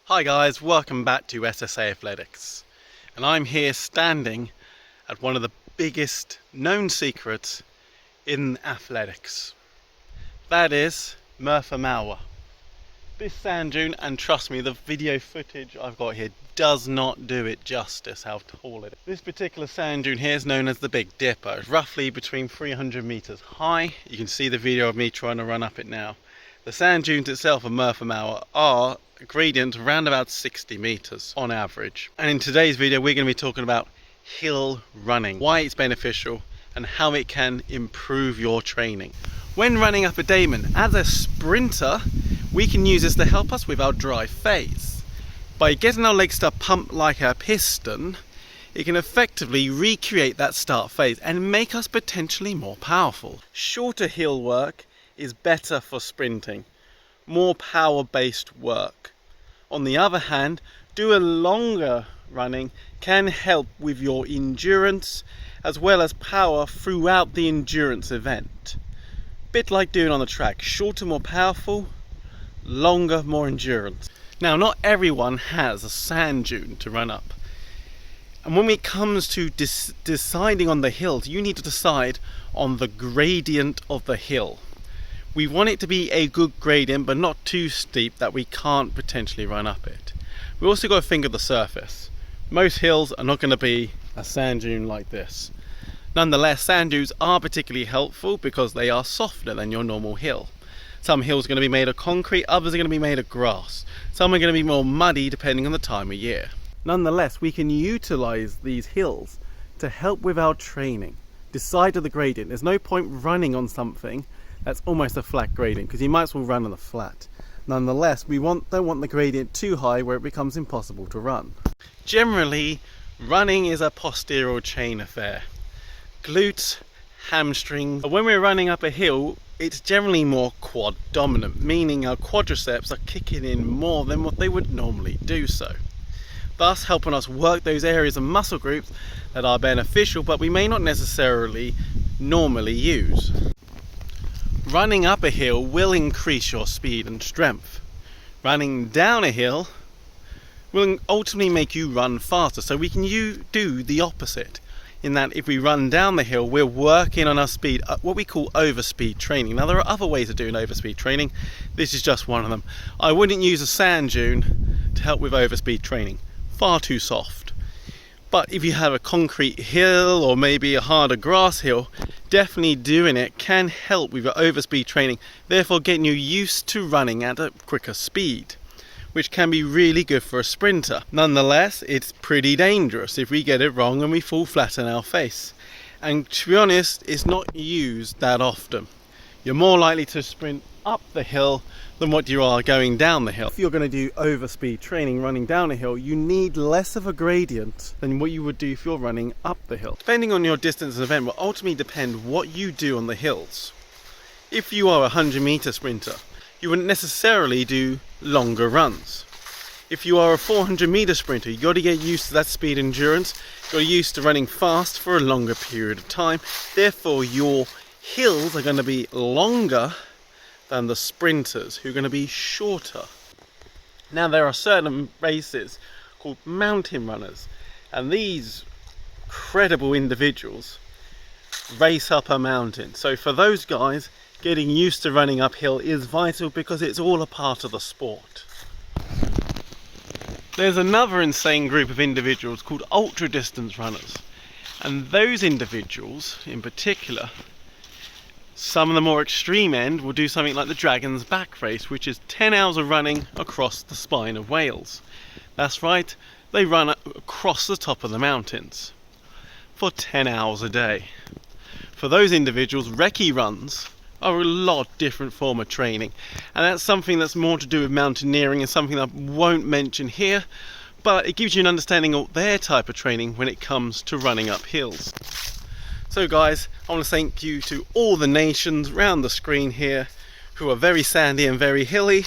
Hi guys, welcome back to SSA Athletics, and I'm here standing at one of the biggest known secrets in athletics. That is Merthyr Mawr. This sand dune, and trust me, the video footage I've got here does not do it justice how tall it is. This particular sand dune here is known as the Big Dipper. It's roughly between 300 meters high. You can see the video of me trying to run up it now. The sand dunes itself of Merthyr Mawr are gradient around about 60 meters on average. And in today's video we're going to be talking about hill running, why it's beneficial and how it can improve your training. When running up a daemon, as a sprinter, we can use this to help us with our drive phase. By getting our legs to pump like a piston, it can effectively recreate that start phase and make us potentially more powerful. Shorter hill work is better for sprinting, more power-based work. On the other hand, do a longer running can help with your endurance as well as power throughout the endurance event. Bit like doing on the track, shorter more powerful, longer more endurance. Now, not everyone has a sand dune to run up, and when it comes to deciding on the hills, you need to decide on the gradient of the hill. We want it to be a good gradient, but not too steep that we can't potentially run up it. We also got to think of the surface. Most hills are not going to be a sand dune like this. Nonetheless, sand dunes are particularly helpful because they are softer than your normal hill. Some hills are going to be made of concrete, others are going to be made of grass. Some are going to be more muddy depending on the time of year. Nonetheless, we can utilize these hills to help with our training. Decide on the gradient. There's no point running on something that's almost a flat gradient, because you might as well run on a flat. Nonetheless, we don't want the gradient too high where it becomes impossible to run. Generally, running is a posterior chain affair. Glutes, hamstrings. When we're running up a hill, it's generally more quad dominant, meaning our quadriceps are kicking in more than what they would normally do so, thus helping us work those areas of muscle groups that are beneficial but we may not necessarily normally use. Running up a hill will increase your speed and strength. Running down a hill will ultimately make you run faster, so we can do the opposite, in that if we run down the hill, we're working on our speed, what we call overspeed training. Now, there are other ways of doing overspeed training. This is just one of them. I wouldn't use a sand dune to help with overspeed training. Far too soft. But if you have a concrete hill or maybe a harder grass hill, definitely doing it can help with your overspeed training, therefore getting you used to running at a quicker speed, which can be really good for a sprinter. Nonetheless, it's pretty dangerous if we get it wrong and we fall flat on our face. And to be honest, it's not used that often. You're more likely to sprint up the hill than what you are going down the hill. If you're going to do overspeed training running down a hill, you need less of a gradient than what you would do if you're running up the hill. Depending on your distance and event will ultimately depend what you do on the hills. If you are a 100-meter sprinter, you wouldn't necessarily do longer runs. If you are a 400-meter sprinter, you got to get used to that speed endurance. You're used to running fast for a longer period of time. Therefore, your hills are going to be longer than the sprinters, who are going to be shorter. Now, there are certain races called mountain runners, and these credible individuals race up a mountain. So for those guys, getting used to running uphill is vital because it's all a part of the sport. There's another insane group of individuals called ultra distance runners, and those individuals in particular, some of the more extreme end will do something like the Dragon's Back race, which is 10 hours of running across the spine of Wales. That's right, they run across the top of the mountains for 10 hours a day. For those individuals, recce runs are a lot different form of training, and that's something that's more to do with mountaineering and something that I won't mention here, but it gives you an understanding of their type of training when it comes to running up hills. So guys, I want to thank you to all the nations around the screen here who are very sandy and very hilly,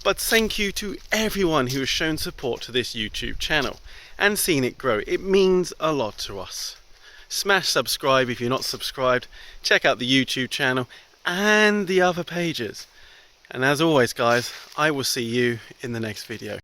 but thank you to everyone who has shown support to this YouTube channel and seen it grow. It means a lot to us. Smash subscribe if you're not subscribed, check out the YouTube channel and the other pages. And as always guys, I will see you in the next video.